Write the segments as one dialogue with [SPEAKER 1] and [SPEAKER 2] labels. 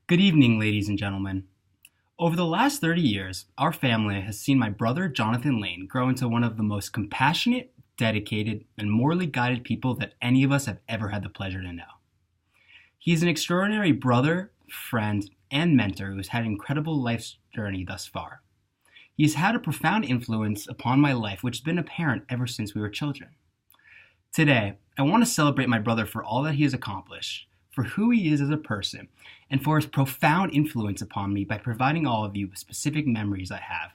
[SPEAKER 1] Good evening, ladies and gentlemen. Over the last 30 years, our family has seen my brother Jonathan Lane grow into one of the most compassionate, dedicated, and morally guided people that any of us have ever had the pleasure to know. He is an extraordinary brother, friend, and mentor who has had an incredible life's journey thus far. He has had a profound influence upon my life, which has been apparent ever since we were children. Today, I want to celebrate my brother for all that he has accomplished, for who he is as a person, and for his profound influence upon me by providing all of you with specific memories I have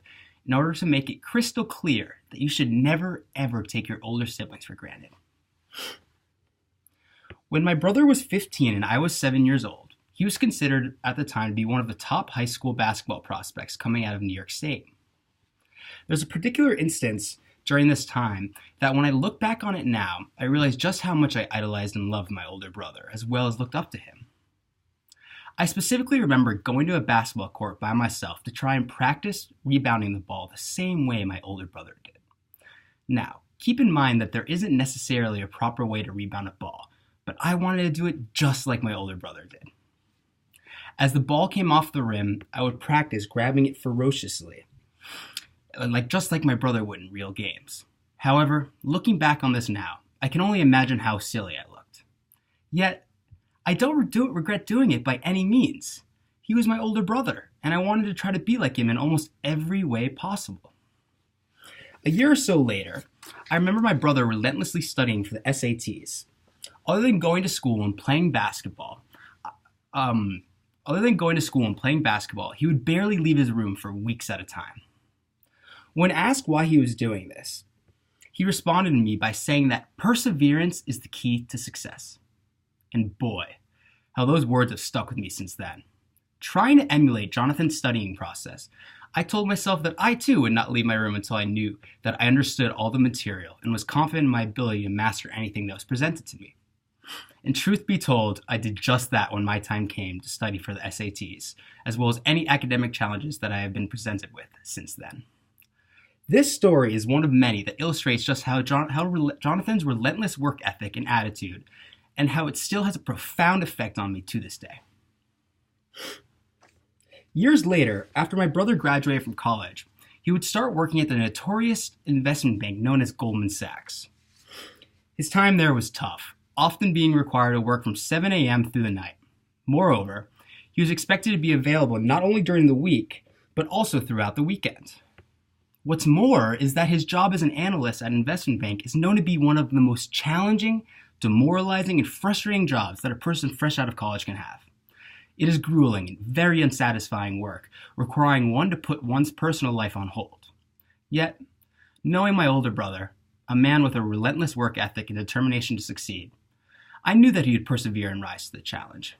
[SPEAKER 1] in order to make it crystal clear that you should never ever take your older siblings for granted. When my brother was 15 and I was 7 years old, he was considered at the time to be one of the top high school basketball prospects coming out of New York State. There's a particular instance during this time that when I look back on it now, I realize just how much I idolized and loved my older brother, as well as looked up to him. I specifically remember going to a basketball court by myself to try and practice rebounding the ball the same way my older brother did. Now, keep in mind that there isn't necessarily a proper way to rebound a ball, but I wanted to do it just like my older brother did. As the ball came off the rim, I would practice grabbing it ferociously, just like my brother would in real games. However, looking back on this now, I can only imagine how silly I looked. Yet, I don't regret doing it by any means. He was my older brother, and I wanted to try to be like him in almost every way possible. A year or so later, I remember my brother relentlessly studying for the SATs. Other than going to school and playing basketball, he would barely leave his room for weeks at a time. When asked why he was doing this, he responded to me by saying that perseverance is the key to success. And boy, how those words have stuck with me since then. Trying to emulate Jonathan's studying process, I told myself that I too would not leave my room until I knew that I understood all the material and was confident in my ability to master anything that was presented to me. And truth be told, I did just that when my time came to study for the SATs, as well as any academic challenges that I have been presented with since then. This story is one of many that illustrates just how Jonathan's relentless work ethic and attitude, and how it still has a profound effect on me to this day. Years later, after my brother graduated from college, he would start working at the notorious investment bank known as Goldman Sachs. His time there was tough, often being required to work from 7 a.m. through the night. Moreover, he was expected to be available not only during the week, but also throughout the weekend. What's more is that his job as an analyst at an investment bank is known to be one of the most challenging, demoralizing, and frustrating jobs that a person fresh out of college can have. It is grueling and very unsatisfying work, requiring one to put one's personal life on hold. Yet, knowing my older brother, a man with a relentless work ethic and determination to succeed, I knew that he would persevere and rise to the challenge.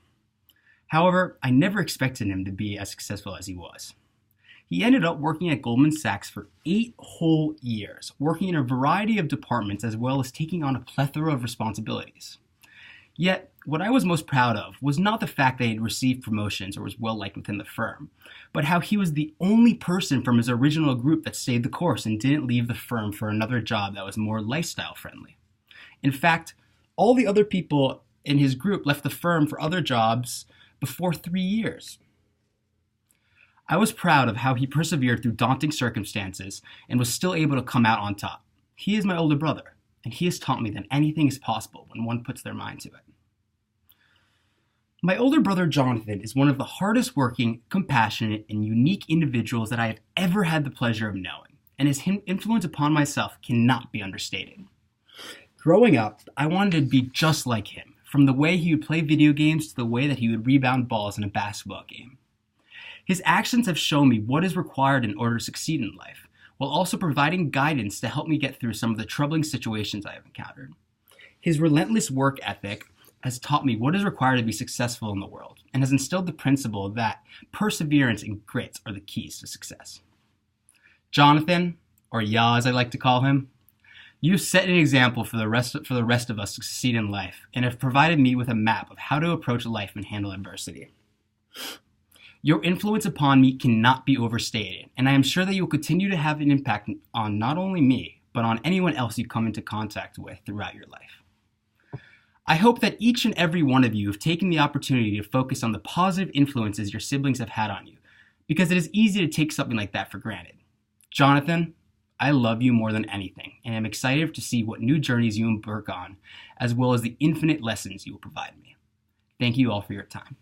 [SPEAKER 1] However, I never expected him to be as successful as he was. He ended up working at Goldman Sachs for 8 whole years, working in a variety of departments as well as taking on a plethora of responsibilities. Yet, what I was most proud of was not the fact that he had received promotions or was well liked within the firm, but how he was the only person from his original group that stayed the course and didn't leave the firm for another job that was more lifestyle friendly. In fact, all the other people in his group left the firm for other jobs before 3 years. I was proud of how he persevered through daunting circumstances and was still able to come out on top. He is my older brother, and he has taught me that anything is possible when one puts their mind to it. My older brother Jonathan is one of the hardest working, compassionate, and unique individuals that I have ever had the pleasure of knowing, and his influence upon myself cannot be understated. Growing up, I wanted to be just like him, from the way he would play video games to the way that he would rebound balls in a basketball game. His actions have shown me what is required in order to succeed in life, while also providing guidance to help me get through some of the troubling situations I have encountered. His relentless work ethic has taught me what is required to be successful in the world, and has instilled the principle that perseverance and grit are the keys to success. Jonathan, or Ya as I like to call him, you've set an example for the rest of us to succeed in life, and have provided me with a map of how to approach life and handle adversity. Your influence upon me cannot be overstated, and I am sure that you will continue to have an impact on not only me, but on anyone else you come into contact with throughout your life. I hope that each and every one of you have taken the opportunity to focus on the positive influences your siblings have had on you, because it is easy to take something like that for granted. Jonathan, I love you more than anything, and I'm excited to see what new journeys you embark on, as well as the infinite lessons you will provide me. Thank you all for your time.